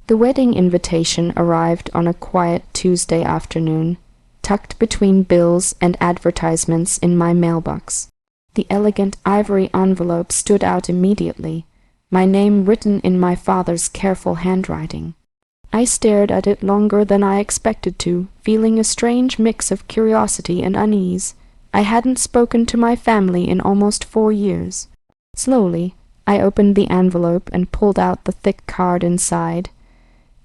The wedding invitation arrived on a quiet Tuesday afternoon, tucked between bills and advertisements in my mailbox. The elegant ivory envelope stood out immediately, my name written in my father's careful handwriting. I stared at it longer than I expected to, feeling a strange mix of curiosity and unease. I hadn't spoken to my family in almost 4 years. Slowly, I opened the envelope and pulled out the thick card inside.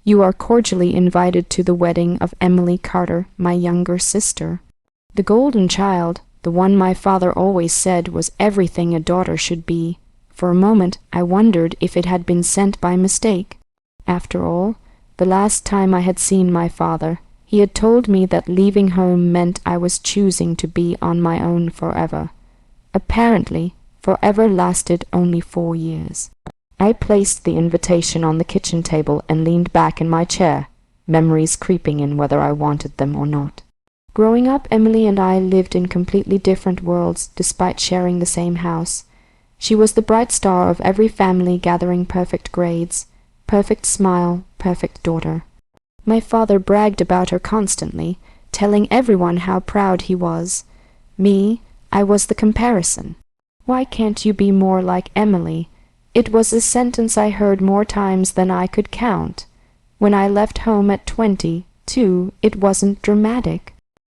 You are cordially invited to the wedding of Emily Carter, my younger sister. The golden child, the one my father always said was everything a daughter should be. For a moment I wondered if it had been sent by mistake. After all, the last time I had seen my father, he had told me that leaving home meant I was choosing to be on my own forever. Apparently, forever lasted only 4 years. I placed the invitation on the kitchen table and leaned back in my chair, memories creeping in whether I wanted them or not. Growing up, Emily and I lived in completely different worlds despite sharing the same house. She was the bright star of every family, gathering perfect grades, perfect smile, perfect daughter. My father bragged about her constantly, telling everyone how proud he was. Me, I was the comparison. Why can't you be more like Emily? It was a sentence I heard more times than I could count. When I left home at 20, too, it wasn't dramatic.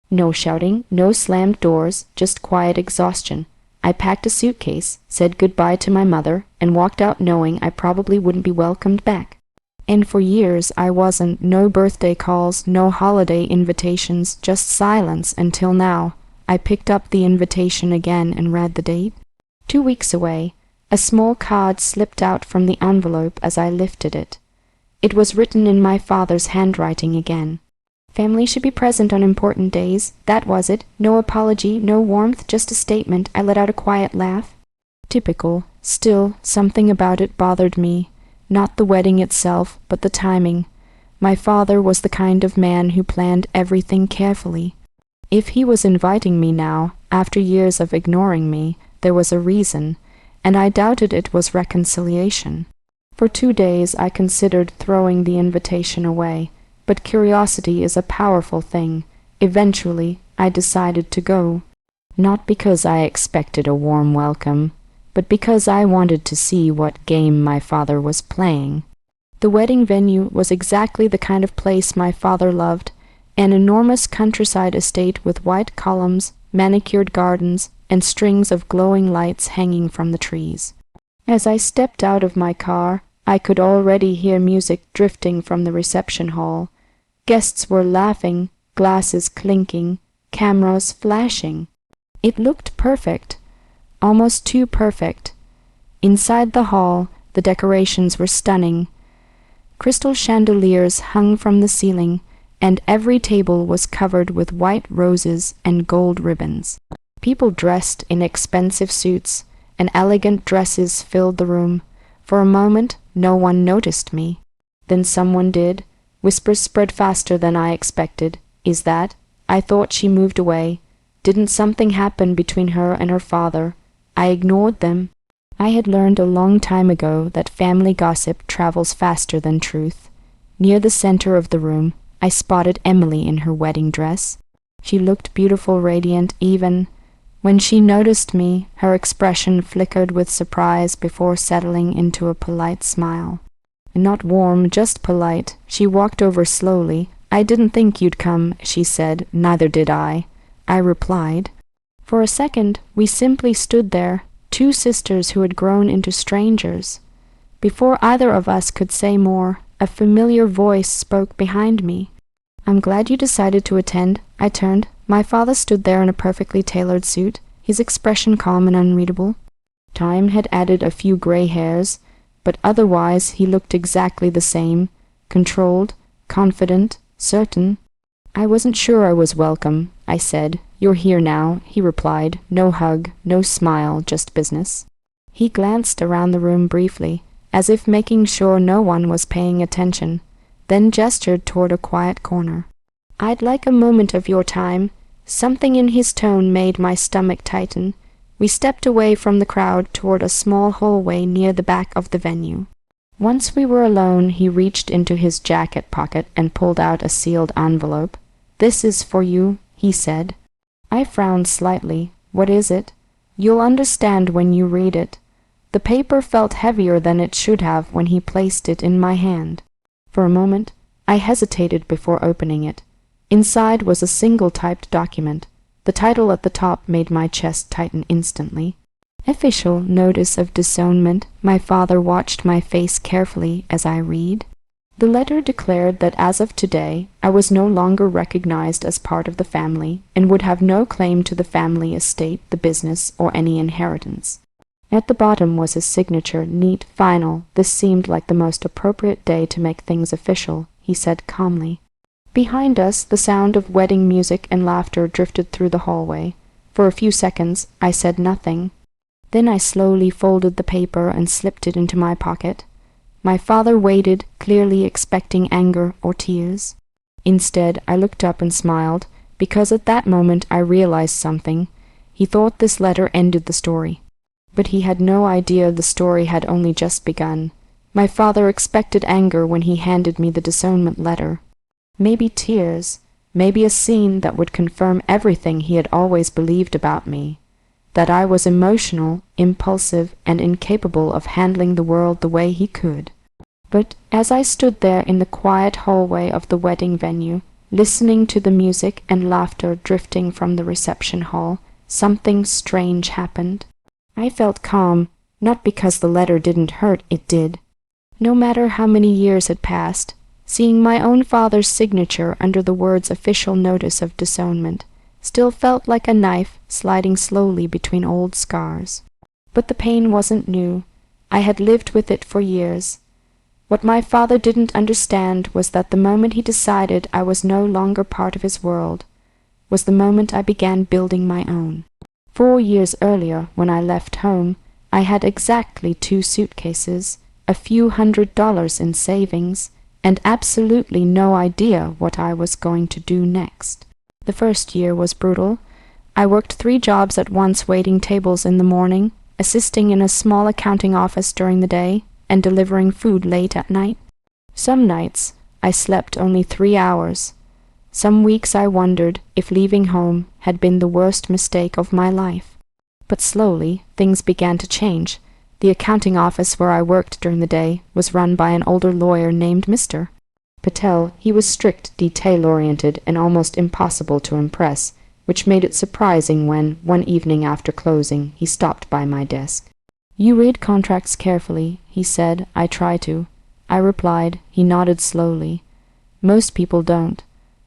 No shouting, no slammed doors, just quiet exhaustion. I packed a suitcase, said goodbye to my mother, and walked out knowing I probably wouldn't be welcomed back. And for years I wasn't. No birthday calls, no holiday invitations, just silence until now. I picked up the invitation again and read the date. 2 weeks away. A small card slipped out from the envelope as I lifted it. It was written in my father's handwriting again. Family should be present on important days. That was it. No apology, no warmth, just a statement. I let out a quiet laugh. Typical. Still, something about it bothered me. Not the wedding itself, but the timing. My father was the kind of man who planned everything carefully. If he was inviting me now, after years of ignoring me, there was a reason, and I doubted it was reconciliation. For 2 days I considered throwing the invitation away, but curiosity is a powerful thing. Eventually, I decided to go. Not because I expected a warm welcome, but because I wanted to see what game my father was playing. The wedding venue was exactly the kind of place my father loved, an enormous countryside estate with white columns, manicured gardens, and strings of glowing lights hanging from the trees. As I stepped out of my car, I could already hear music drifting from the reception hall. Guests were laughing, glasses clinking, cameras flashing. It looked perfect, almost too perfect. Inside the hall, the decorations were stunning. Crystal chandeliers hung from the ceiling, and every table was covered with white roses and gold ribbons. People dressed in expensive suits, and elegant dresses filled the room. For a moment, no one noticed me. Then someone did. Whispers spread faster than I expected. Is that? I thought she moved away. Didn't something happen between her and her father? I ignored them. I had learned a long time ago that family gossip travels faster than truth. Near the center of the room, I spotted Emily in her wedding dress. She looked beautiful, radiant, even. When she noticed me, her expression flickered with surprise before settling into a polite smile. Not warm, just polite. She walked over slowly. I didn't think you'd come, she said. Neither did I. I replied. For a second, we simply stood there, 2 sisters who had grown into strangers. Before either of us could say more, a familiar voice spoke behind me. I'm glad you decided to attend. I turned. My father stood there in a perfectly tailored suit, his expression calm and unreadable. Time had added a few gray hairs, but otherwise he looked exactly the same, controlled, confident, certain. I wasn't sure I was welcome, I said. You're here now, he replied. No hug, no smile, just business. He glanced around the room briefly, as if making sure no one was paying attention, then gestured toward a quiet corner. I'd like a moment of your time. Something in his tone made my stomach tighten. We stepped away from the crowd toward a small hallway near the back of the venue. Once we were alone, he reached into his jacket pocket and pulled out a sealed envelope. "This is for you," he said. I frowned slightly. "What is it?" "You'll understand when you read it." The paper felt heavier than it should have when he placed it in my hand. For a moment, I hesitated before opening it. Inside was a single-typed document. The title at the top made my chest tighten instantly. "Official Notice of Disownment." My father watched my face carefully as I read. The letter declared that as of today, I was no longer recognized as part of the family and would have no claim to the family estate, the business, or any inheritance. At the bottom was his signature, neat, final. "This seemed like the most appropriate day to make things official," he said calmly. Behind us, the sound of wedding music and laughter drifted through the hallway. For a few seconds, I said nothing. Then I slowly folded the paper and slipped it into my pocket. My father waited, clearly expecting anger or tears. Instead, I looked up and smiled, because at that moment I realized something. He thought this letter ended the story. But he had no idea the story had only just begun. My father expected anger when he handed me the disownment letter. Maybe tears, maybe a scene that would confirm everything he had always believed about me. That I was emotional, impulsive, and incapable of handling the world the way he could. But as I stood there in the quiet hallway of the wedding venue, listening to the music and laughter drifting from the reception hall, something strange happened. I felt calm, not because the letter didn't hurt, it did. No matter how many years had passed, seeing my own father's signature under the words "Official Notice of Disownment" still felt like a knife sliding slowly between old scars. But the pain wasn't new. I had lived with it for years. What my father didn't understand was that the moment he decided I was no longer part of his world was the moment I began building my own. 4 years earlier, when I left home, I had exactly 2 suitcases, a few $100s in savings, and absolutely no idea what I was going to do next. The first year was brutal. I worked 3 jobs at once, waiting tables in the morning, assisting in a small accounting office during the day, and delivering food late at night. Some nights I slept only 3 hours. Some weeks I wondered if leaving home had been the worst mistake of my life. But slowly things began to change. The accounting office where I worked during the day was run by an older lawyer named Mr. Patel. He was strict, detail-oriented, and almost impossible to impress, which made it surprising when, one evening after closing, he stopped by my desk. "You read contracts carefully," he said. "I try to." I replied. He nodded slowly. "Most people don't.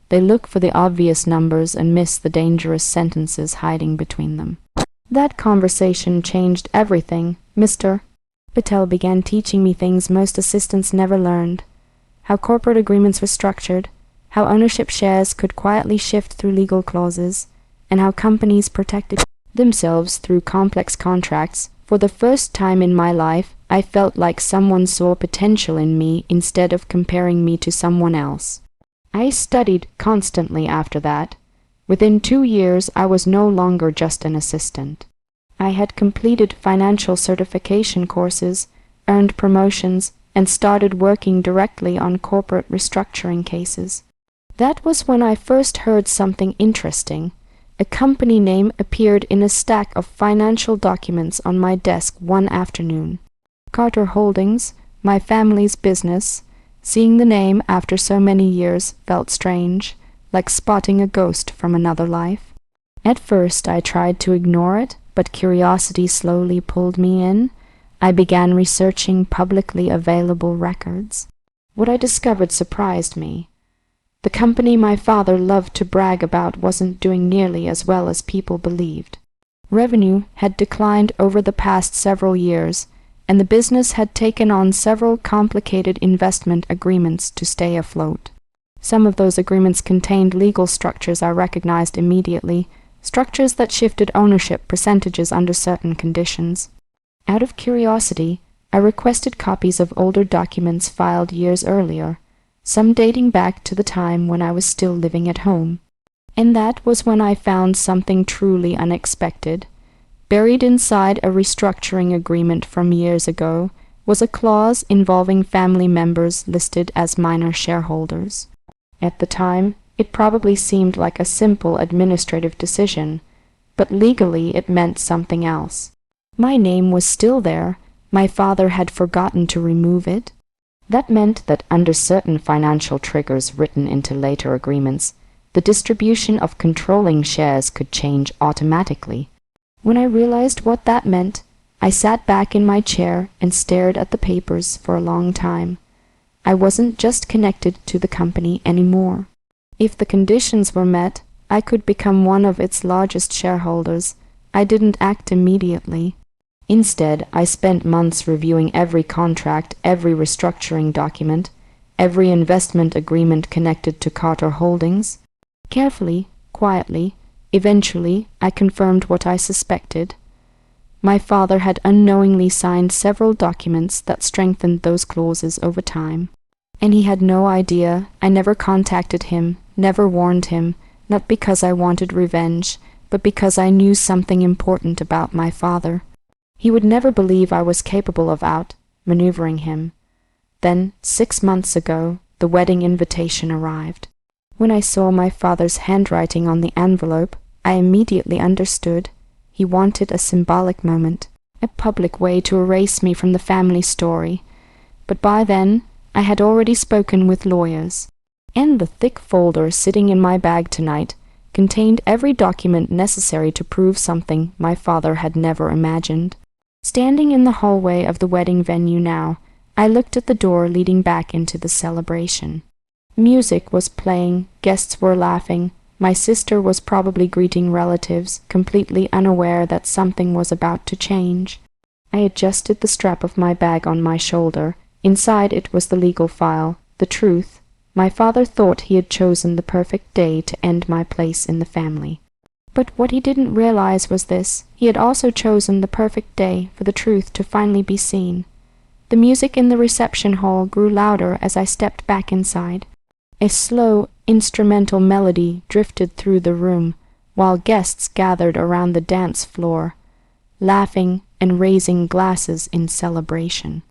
They look for the obvious numbers and miss the dangerous sentences hiding between them." That conversation changed everything. Mr. Patel began teaching me things most assistants never learned. How corporate agreements were structured, how ownership shares could quietly shift through legal clauses, and how companies protected themselves through complex contracts. For the first time in my life, I felt like someone saw potential in me instead of comparing me to someone else. I studied constantly after that. Within 2 years, I was no longer just an assistant. I had completed financial certification courses, earned promotions, and started working directly on corporate restructuring cases. That was when I first heard something interesting. A company name appeared in a stack of financial documents on my desk one afternoon. Carter Holdings, my family's business. Seeing the name after so many years felt strange, like spotting a ghost from another life. At first I tried to ignore it, but curiosity slowly pulled me in. I began researching publicly available records. What I discovered surprised me. The company my father loved to brag about wasn't doing nearly as well as people believed. Revenue had declined over the past several years, and the business had taken on several complicated investment agreements to stay afloat. Some of those agreements contained legal structures I recognized immediately, structures that shifted ownership percentages under certain conditions. Out of curiosity, I requested copies of older documents filed years earlier, some dating back to the time when I was still living at home. And that was when I found something truly unexpected. Buried inside a restructuring agreement from years ago, was a clause involving family members listed as minor shareholders. At the time, it probably seemed like a simple administrative decision, but legally it meant something else. My name was still there. My father had forgotten to remove it. That meant that under certain financial triggers written into later agreements, the distribution of controlling shares could change automatically. When I realized what that meant, I sat back in my chair and stared at the papers for a long time. I wasn't just connected to the company anymore. If the conditions were met, I could become one of its largest shareholders. I didn't act immediately. Instead, I spent months reviewing every contract, every restructuring document, every investment agreement connected to Carter Holdings. Carefully, quietly, eventually, I confirmed what I suspected. My father had unknowingly signed several documents that strengthened those clauses over time. And he had no idea. I never contacted him, never warned him, not because I wanted revenge, but because I knew something important about my father. He would never believe I was capable of outmaneuvering him. Then, 6 months ago, the wedding invitation arrived. When I saw my father's handwriting on the envelope, I immediately understood. He wanted a symbolic moment, a public way to erase me from the family story. But by then, I had already spoken with lawyers. And the thick folder sitting in my bag tonight contained every document necessary to prove something my father had never imagined. Standing in the hallway of the wedding venue now, I looked at the door leading back into the celebration. Music was playing, guests were laughing. My sister was probably greeting relatives, completely unaware that something was about to change. I adjusted the strap of my bag on my shoulder. Inside it was the legal file, the truth. My father thought he had chosen the perfect day to end my place in the family. But what he didn't realize was this: he had also chosen the perfect day for the truth to finally be seen. The music in the reception hall grew louder as I stepped back inside. A slow, instrumental melody drifted through the room, while guests gathered around the dance floor, laughing and raising glasses in celebration.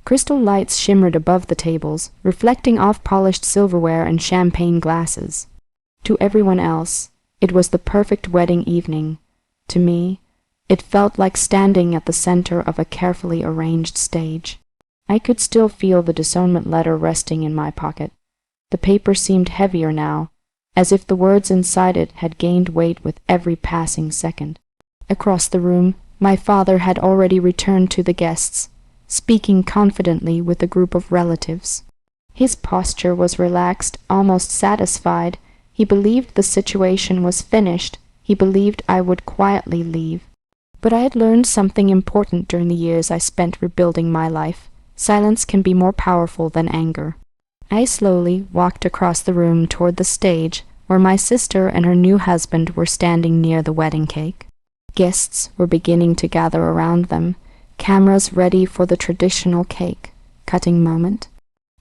Crystal lights shimmered above the tables, reflecting off polished silverware and champagne glasses. To everyone else, it was the perfect wedding evening. To me, it felt like standing at the center of a carefully arranged stage. I could still feel the disownment letter resting in my pocket. The paper seemed heavier now, as if the words inside it had gained weight with every passing second. Across the room, my father had already returned to the guests, speaking confidently with a group of relatives. His posture was relaxed, almost satisfied. He believed the situation was finished. He believed I would quietly leave. But I had learned something important during the years I spent rebuilding my life. Silence can be more powerful than anger. I slowly walked across the room toward the stage, where my sister and her new husband were standing near the wedding cake. Guests were beginning to gather around them, cameras ready for the traditional cake-cutting moment.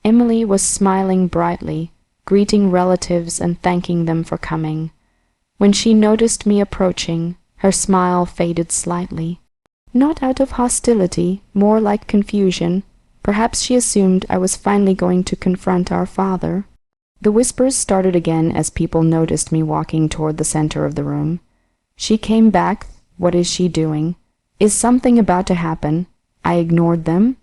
Emily was smiling brightly, greeting relatives and thanking them for coming. When she noticed me approaching, her smile faded slightly. Not out of hostility, more like confusion. Perhaps she assumed I was finally going to confront our father. The whispers started again as people noticed me walking toward the center of the room. She came back. What is she doing? Is something about to happen? I ignored them.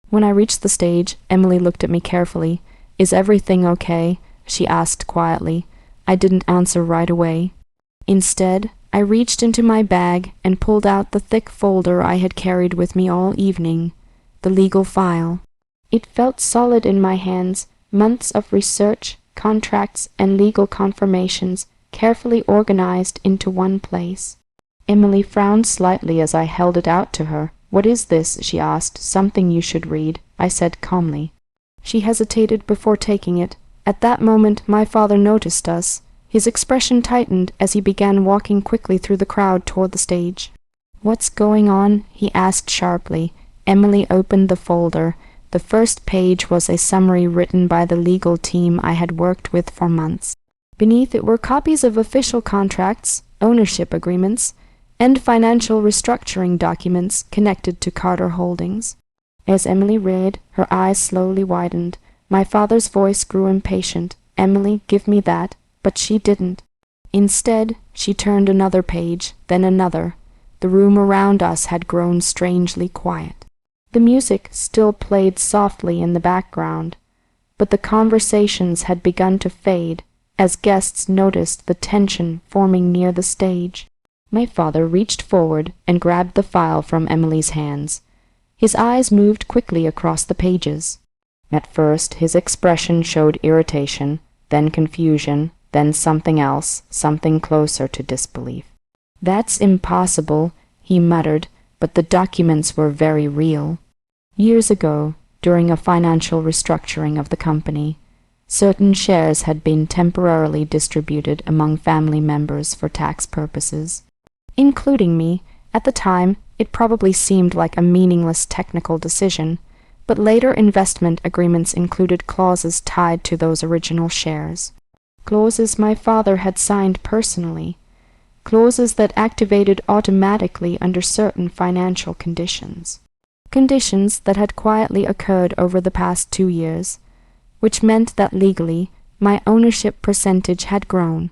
When I reached the stage, Emily looked at me carefully. Is everything okay? She asked quietly. I didn't answer right away. Instead, I reached into my bag and pulled out the thick folder I had carried with me all evening. The legal file. It felt solid in my hands, months of research, contracts, and legal confirmations carefully organized into one place. Emily frowned slightly as I held it out to her. What is this? She asked. Something you should read, I said calmly. She hesitated before taking it. At that moment my father noticed us. His expression tightened as he began walking quickly through the crowd toward the stage. What's going on? He asked sharply. Emily opened the folder. The first page was a summary written by the legal team I had worked with for months. Beneath it were copies of official contracts, ownership agreements, and financial restructuring documents connected to Carter Holdings. As Emily read, her eyes slowly widened. My father's voice grew impatient. "Emily, give me that." But she didn't. Instead, she turned another page, then another. The room around us had grown strangely quiet. The music still played softly in the background, but the conversations had begun to fade as guests noticed the tension forming near the stage. My father reached forward and grabbed the file from Emily's hands. His eyes moved quickly across the pages. At first, his expression showed irritation, then confusion, then something else, something closer to disbelief. "That's impossible," he muttered, but the documents were very real. Years ago, during a financial restructuring of the company, certain shares had been temporarily distributed among family members for tax purposes, including me. At the time, it probably seemed like a meaningless technical decision, but later investment agreements included clauses tied to those original shares. Clauses my father had signed personally, clauses that activated automatically under certain financial conditions. Conditions that had quietly occurred over the past 2 years, which meant that legally, my ownership percentage had grown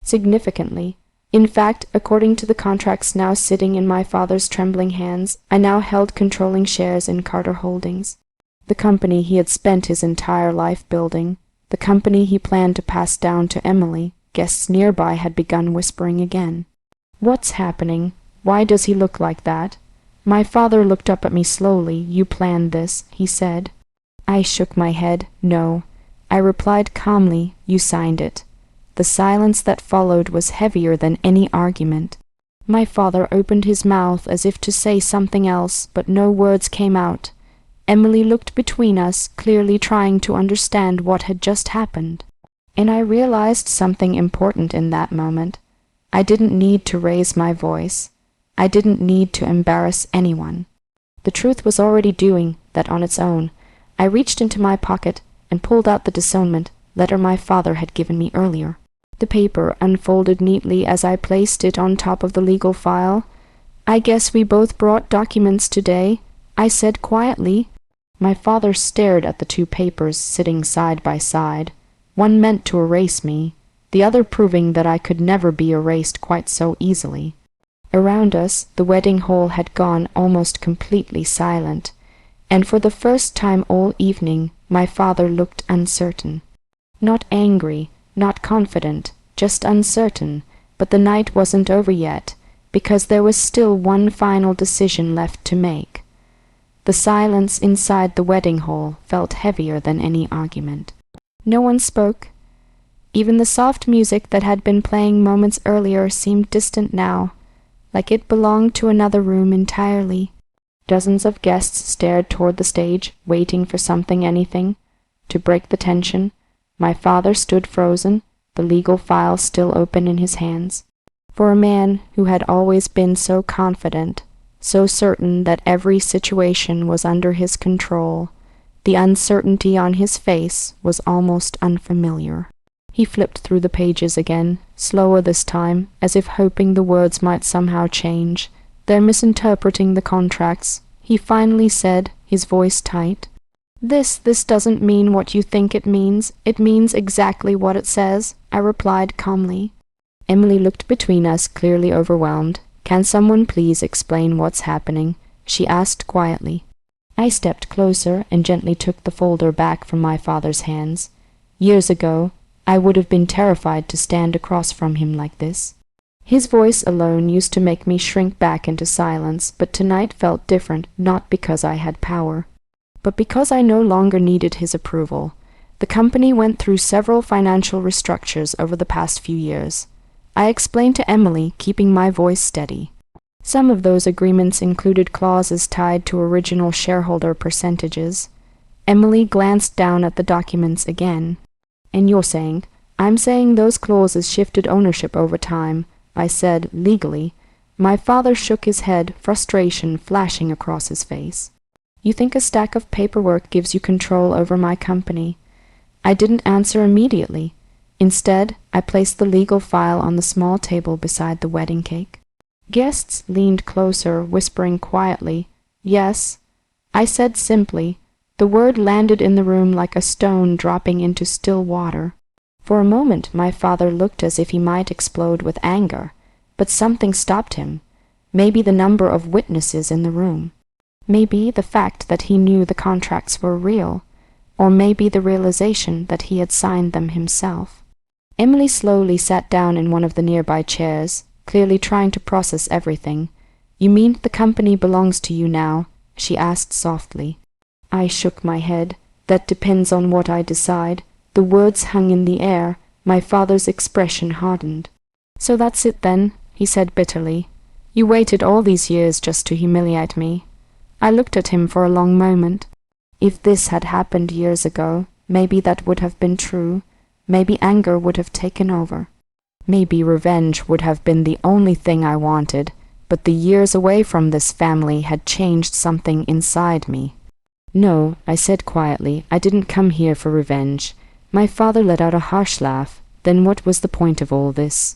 significantly. In fact, according to the contracts now sitting in my father's trembling hands, I now held controlling shares in Carter Holdings, the company he had spent his entire life building, the company he planned to pass down to Emily. Guests nearby had begun whispering again. "What's happening? Why does he look like that?" My father looked up at me slowly. "You planned this," he said. I shook my head. "No." I replied calmly, "You signed it." The silence that followed was heavier than any argument. My father opened his mouth as if to say something else, but no words came out. Emily looked between us, clearly trying to understand what had just happened. And I realized something important in that moment. I didn't need to raise my voice. I didn't need to embarrass anyone. The truth was already doing that on its own. I reached into my pocket and pulled out the Disownment letter my father had given me earlier. The paper unfolded neatly as I placed it on top of the legal file. "I guess we both brought documents today," I said quietly. My father stared at the 2 papers sitting side by side, one meant to erase me, the other proving that I could never be erased quite so easily. Around us, the wedding hall had gone almost completely silent, and for the first time all evening, my father looked uncertain. Not angry, not confident, just uncertain, but the night wasn't over yet, because there was still one final decision left to make. The silence inside the wedding hall felt heavier than any argument. No one spoke. Even the soft music that had been playing moments earlier seemed distant now, like it belonged to another room entirely. Dozens of guests stared toward the stage, waiting for something, anything, to break the tension. My father stood frozen, the legal file still open in his hands. For a man who had always been so confident, so certain that every situation was under his control, the uncertainty on his face was almost unfamiliar. He flipped through the pages again, slower this time, as if hoping the words might somehow change. "They're misinterpreting the contracts," he finally said, his voice tight. This doesn't mean what you think it means. It means exactly what it says," I replied calmly. Emily looked between us, clearly overwhelmed. "Can someone please explain what's happening?" she asked quietly. I stepped closer and gently took the folder back from my father's hands. Years ago, I would have been terrified to stand across from him like this. His voice alone used to make me shrink back into silence, but tonight felt different, not because I had power, but because I no longer needed his approval. The company went through several financial restructures over the past few years. I explained to Emily, keeping my voice steady. Some of those agreements included clauses tied to original shareholder percentages. Emily glanced down at the documents again. "And you're saying?" "I'm saying those clauses shifted ownership over time," I said, legally. My father shook his head, frustration flashing across his face. "You think a stack of paperwork gives you control over my company?" I didn't answer immediately. Instead, I placed the legal file on the small table beside the wedding cake. Guests leaned closer, whispering quietly. "Yes." I said simply. The word landed in the room like a stone dropping into still water. For a moment my father looked as if he might explode with anger, but something stopped him. Maybe the number of witnesses in the room. Maybe the fact that he knew the contracts were real, or maybe the realization that he had signed them himself. Emily slowly sat down in one of the nearby chairs, clearly trying to process everything. "You mean the company belongs to you now?" she asked softly. I shook my head. "That depends on what I decide." The words hung in the air. My father's expression hardened. "So that's it then," he said bitterly. "You waited all these years just to humiliate me." I looked at him for a long moment. If this had happened years ago, maybe that would have been true. Maybe anger would have taken over. Maybe revenge would have been the only thing I wanted, but the years away from this family had changed something inside me. "No," I said quietly, "I didn't come here for revenge." My father let out a harsh laugh. Then what was the point of all this?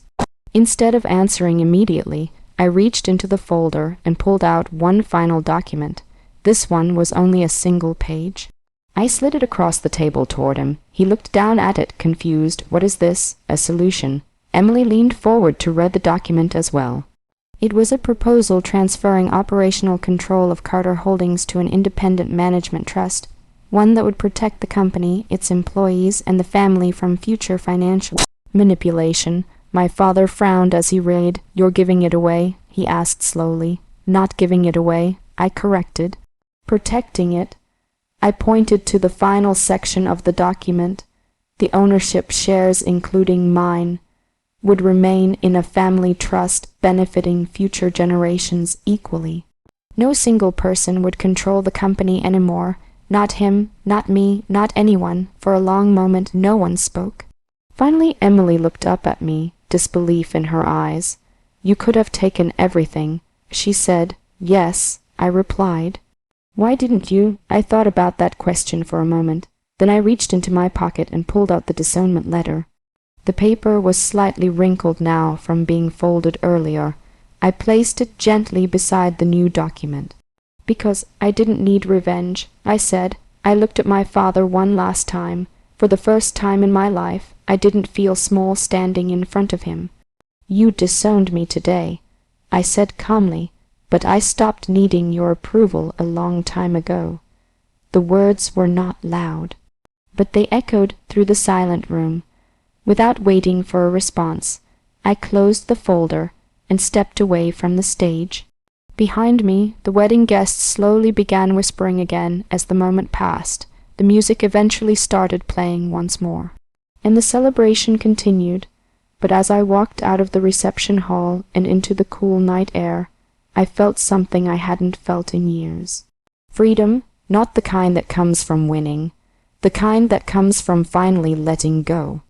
Instead of answering immediately, I reached into the folder and pulled out one final document. This one was only a single page. I slid it across the table toward him. He looked down at it, confused. "What is this?" "A solution." Emily leaned forward to read the document as well. It was a proposal transferring operational control of Carter Holdings to an independent management trust, one that would protect the company, its employees, and the family from future financial manipulation. My father frowned as he read. "You're giving it away?" he asked slowly. "Not giving it away," I corrected. "Protecting it." I pointed to the final section of the document. "The ownership shares, including mine, would remain in a family trust benefiting future generations equally. No single person would control the company anymore. Not him, not me, not anyone." For a long moment no one spoke. Finally Emily looked up at me, disbelief in her eyes. "You could have taken everything," she said. "Yes," I replied. "Why didn't you?" I thought about that question for a moment. Then I reached into my pocket and pulled out the disownment letter. The paper was slightly wrinkled now from being folded earlier. I placed it gently beside the new document. "Because I didn't need revenge," I said. I looked at my father one last time. For the first time in my life, I didn't feel small standing in front of him. "You disowned me today," I said calmly, "but I stopped needing your approval a long time ago." The words were not loud, but they echoed through the silent room. Without waiting for a response, I closed the folder and stepped away from the stage. Behind me, the wedding guests slowly began whispering again as the moment passed. The music eventually started playing once more, and the celebration continued. But as I walked out of the reception hall and into the cool night air, I felt something I hadn't felt in years. Freedom, not the kind that comes from winning, the kind that comes from finally letting go.